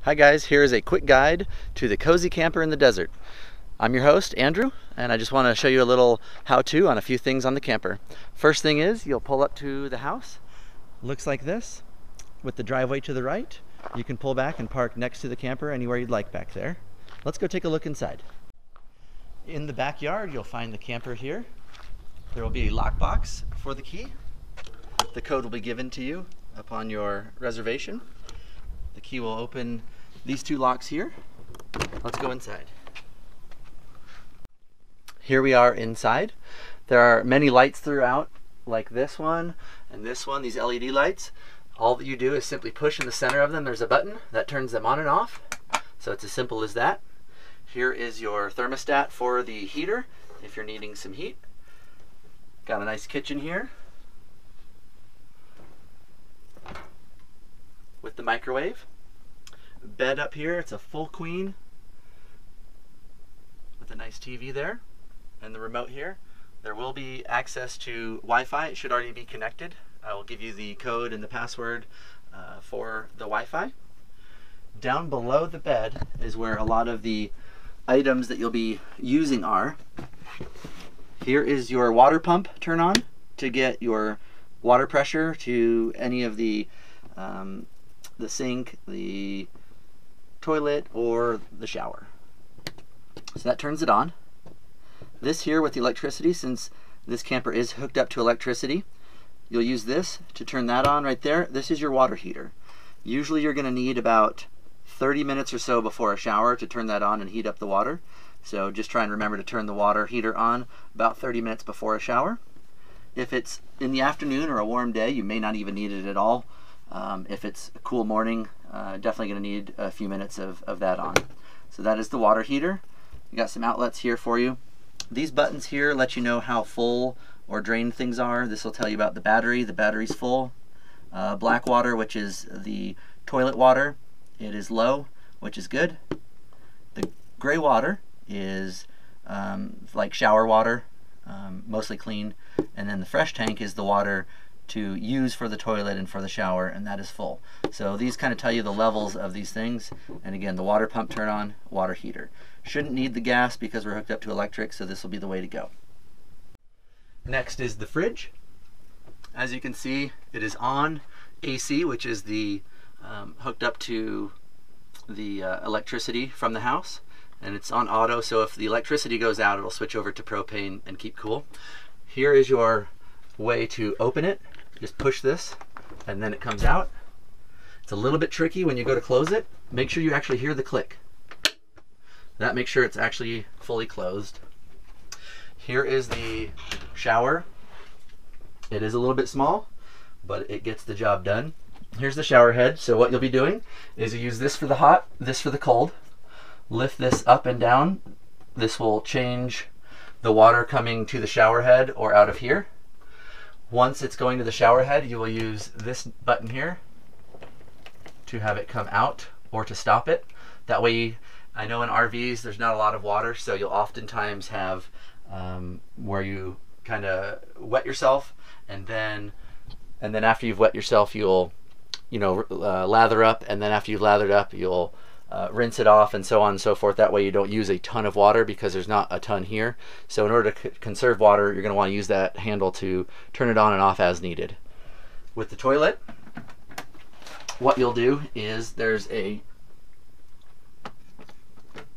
Hi guys, here is a quick guide to the Cozy Camper in the Desert. I'm your host, Andrew, and I just want to show you a little how-to on a few things on the camper. First thing is, you'll pull up to the house. Looks like this, with the driveway to the right. You can pull back and park next to the camper anywhere you'd like back there. Let's go take a look inside. In the backyard, you'll find the camper here. There will be a lockbox for the key. The code will be given to you upon your reservation. The key will open these two locks here. Let's go inside. Here we are inside. There are many lights throughout, like this one and this one, these LED lights. All that you do is simply push in the center of them. There's a button that turns them on and off. So it's as simple as that. Here is your thermostat for the heater if you're needing some heat. Got a nice kitchen here with the microwave. Bed up here, it's a full queen with a nice TV there, and the remote here. There will be access to Wi-Fi. It should already be connected. I will give you the code and the password for the Wi-Fi. Down below the bed is where a lot of the items that you'll be using are. Here is your water pump turn on to get your water pressure to any of the sink, the toilet, or the shower. So that turns it on. This here with the electricity, since this camper is hooked up to electricity, you'll use this to turn that on right there. This is your water heater. Usually you're going to need about 30 minutes or so before a shower to turn that on and heat up the water. So just try and remember to turn the water heater on about 30 minutes before a shower. If it's in the afternoon or a warm day, you may not even need it at all. If it's a cool morning, definitely going to need a few minutes of that on. So that is the water heater. You got some outlets here for you. These buttons here let you know how full or drained things are. This will tell you about the battery. The battery's full. Black water, which is the toilet water, it is low, which is good. The gray water is like shower water, mostly clean. And then the fresh tank is the water to use for the toilet and for the shower, and that is full. So these kind of tell you the levels of these things. And again, the water pump turn on, water heater. Shouldn't need the gas because we're hooked up to electric, so this will be the way to go. Next is the fridge. As you can see, it is on AC, which is the hooked up to the electricity from the house, and it's on auto, so if the electricity goes out, it'll switch over to propane and keep cool. Here is your way to open it. Just push this and then it comes out. It's a little bit tricky when you go to close it. Make sure you actually hear the click. That makes sure it's actually fully closed. Here is the shower. It is a little bit small, but it gets the job done. Here's the shower head. So what you'll be doing is you use this for the hot, this for the cold. Lift this up and down. This will change the water coming to the shower head or out of here. Once it's going to the shower head, you will use this button here to have it come out or to stop it. That way, I know in RVs there's not a lot of water, so you'll oftentimes have where you kind of wet yourself, and then after you've wet yourself, you'll lather up, and then after you've lathered up, you'll rinse it off, and so on and so forth. That way you don't use a ton of water because there's not a ton here. So in order to conserve water, you're going to want to use that handle to turn it on and off as needed. With the toilet, what you'll do is there's a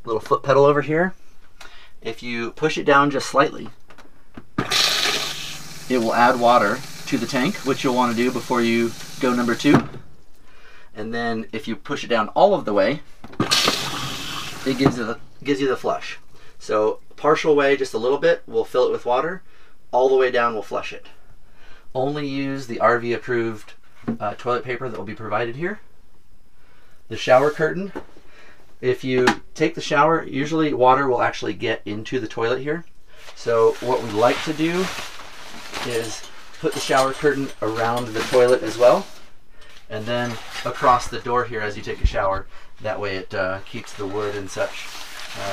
little foot pedal over here. If you push it down just slightly, it will add water to the tank, which you'll want to do before you go number 2. And then if you push it down all of the way, it gives you the flush. So partial way, just a little bit, we'll fill it with water. All the way down, we'll flush it. Only use the RV approved toilet paper that will be provided here. The shower curtain. If you take the shower, usually water will actually get into the toilet here. So what we like to do is put the shower curtain around the toilet as well, and then across the door here as you take a shower. That way it keeps the wood and such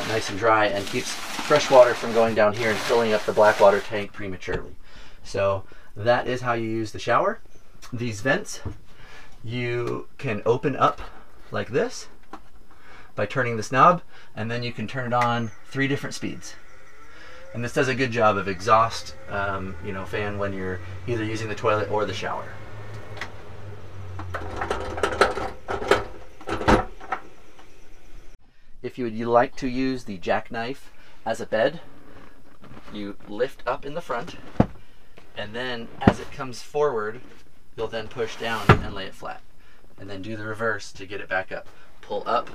nice and dry, and keeps fresh water from going down here and filling up the black water tank prematurely. So that is how you use the shower. These vents you can open up like this, by turning this knob, and then you can turn it on 3 different speeds. And this does a good job of exhaust fan when you're either using the toilet or the shower. If you would like to use the jackknife as a bed, you lift up in the front, and then as it comes forward, you'll then push down and lay it flat. And then do the reverse to get it back up. Pull up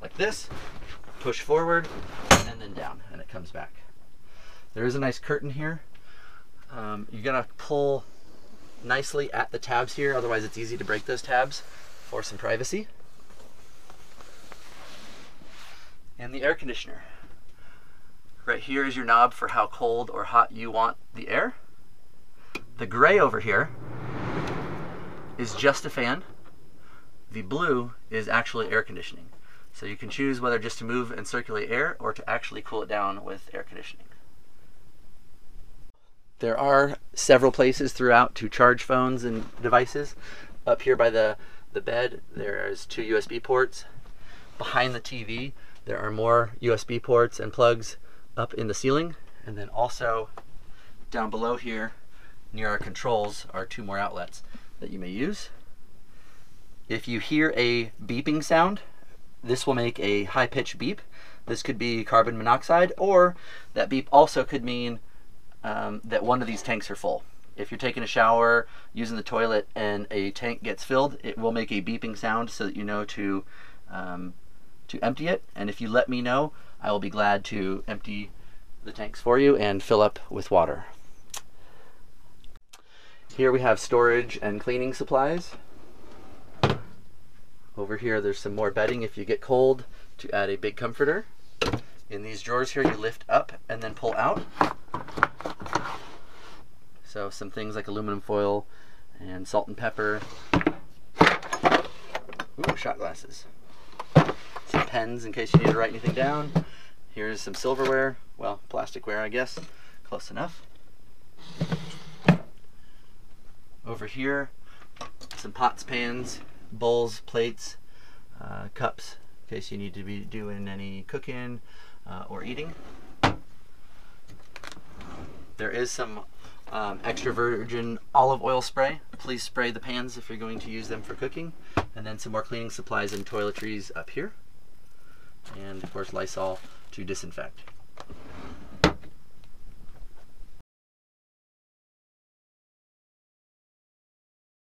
like this, push forward, and then down, and it comes back. There is a nice curtain here. You gotta pull nicely at the tabs here, otherwise it's easy to break those tabs for some privacy. And the air conditioner. Right here is your knob for how cold or hot you want the air. The gray over here is just a fan. The blue is actually air conditioning. So you can choose whether just to move and circulate air or to actually cool it down with air conditioning. There are several places throughout to charge phones and devices. Up here by the bed, there's 2 USB ports. Behind the TV, there are more USB ports and plugs up in the ceiling. And then also down below here, near our controls, are 2 more outlets that you may use. If you hear a beeping sound, this will make a high-pitched beep. This could be carbon monoxide, or that beep also could mean that one of these tanks are full. If you're taking a shower, using the toilet, and a tank gets filled, it will make a beeping sound so that you know to empty it. And if you let me know, I will be glad to empty the tanks for you and fill up with water. Here we have storage and cleaning supplies. Over here there's some more bedding if you get cold, to add a big comforter. In these drawers here, you lift up and then pull out. So some things like aluminum foil and salt and pepper. Ooh, shot glasses. Some pens in case you need to write anything down. Here's some silverware, well, plasticware I guess, close enough. Over here, some pots, pans, bowls, plates, cups, in case you need to be doing any cooking or eating. There is some extra virgin olive oil spray. Please spray the pans if you're going to use them for cooking. And then some more cleaning supplies and toiletries up here. And of course Lysol to disinfect.